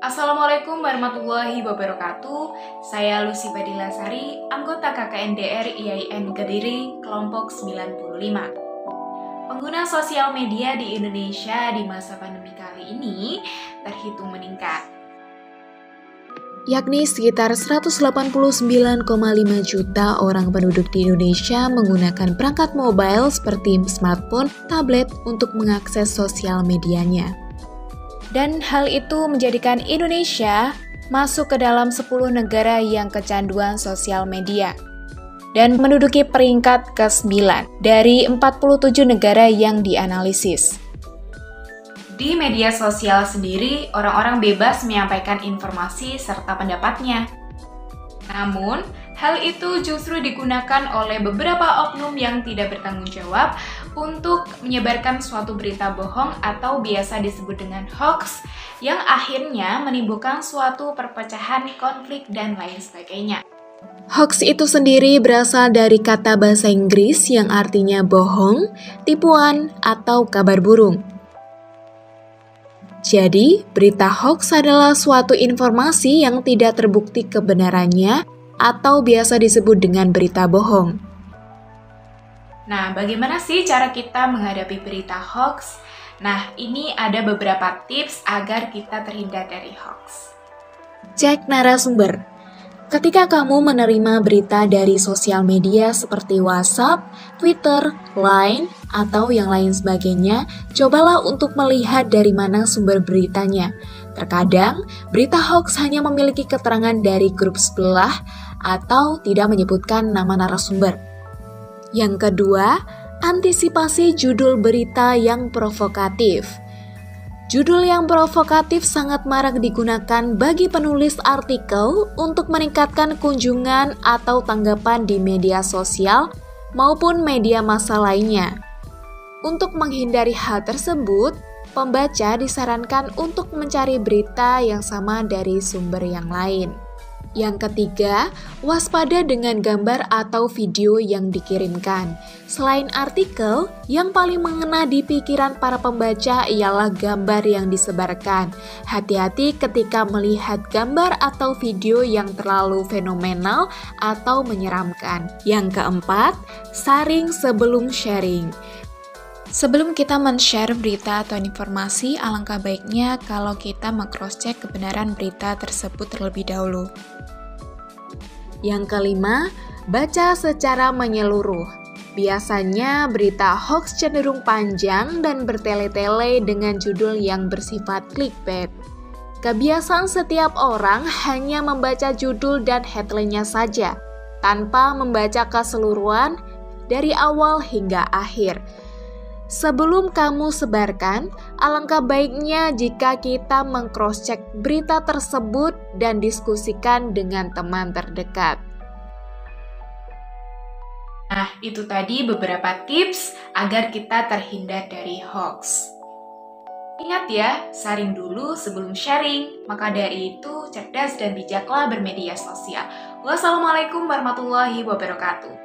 Assalamualaikum warahmatullahi wabarakatuh. Saya Lucy Badilasari, anggota KKNDR IAIN Kediri, kelompok 95. Pengguna sosial media di Indonesia di masa pandemi kali ini terhitung meningkat, yakni sekitar 189,5 juta orang penduduk di Indonesia menggunakan perangkat mobile seperti smartphone, tablet untuk mengakses sosial medianya. Dan hal itu menjadikan Indonesia masuk ke dalam 10 negara yang kecanduan sosial media dan menduduki peringkat ke-9 dari 47 negara yang dianalisis. Di media sosial sendiri, orang-orang bebas menyampaikan informasi serta pendapatnya. Namun, hal itu justru digunakan oleh beberapa oknum yang tidak bertanggung jawab untuk menyebarkan suatu berita bohong atau biasa disebut dengan hoax yang akhirnya menimbulkan suatu perpecahan, konflik, dan lain sebagainya. Hoax itu sendiri berasal dari kata bahasa Inggris yang artinya bohong, tipuan, atau kabar burung. Jadi, berita hoax adalah suatu informasi yang tidak terbukti kebenarannya atau biasa disebut dengan berita bohong. Nah, bagaimana sih cara kita menghadapi berita hoax? Nah, ini ada beberapa tips agar kita terhindar dari hoax. Cek narasumber. Ketika kamu menerima berita dari sosial media seperti WhatsApp, Twitter, Line, atau yang lain sebagainya, cobalah untuk melihat dari mana sumber beritanya. Terkadang, berita hoax hanya memiliki keterangan dari grup sebelah atau tidak menyebutkan nama narasumber. Yang kedua, antisipasi judul berita yang provokatif. Judul yang provokatif sangat marak digunakan bagi penulis artikel untuk meningkatkan kunjungan atau tanggapan di media sosial maupun media massa lainnya. Untuk menghindari hal tersebut, pembaca disarankan untuk mencari berita yang sama dari sumber yang lain. Yang ketiga, waspada dengan gambar atau video yang dikirimkan. Selain artikel, yang paling mengena di pikiran para pembaca ialah gambar yang disebarkan. Hati-hati ketika melihat gambar atau video yang terlalu fenomenal atau menyeramkan. Yang keempat, saring sebelum sharing. Sebelum kita men-share berita atau informasi, alangkah baiknya kalau kita meng-cross-check kebenaran berita tersebut terlebih dahulu. Yang kelima, baca secara menyeluruh. Biasanya berita hoax cenderung panjang dan bertele-tele dengan judul yang bersifat clickbait. Kebiasaan setiap orang hanya membaca judul dan headline-nya saja, tanpa membaca keseluruhan dari awal hingga akhir. Sebelum kamu sebarkan, alangkah baiknya jika kita meng-cross-check berita tersebut dan diskusikan dengan teman terdekat. Nah, itu tadi beberapa tips agar kita terhindar dari hoax. Ingat ya, saring dulu sebelum sharing. Maka dari itu, cerdas dan bijaklah bermedia sosial. Wassalamualaikum warahmatullahi wabarakatuh.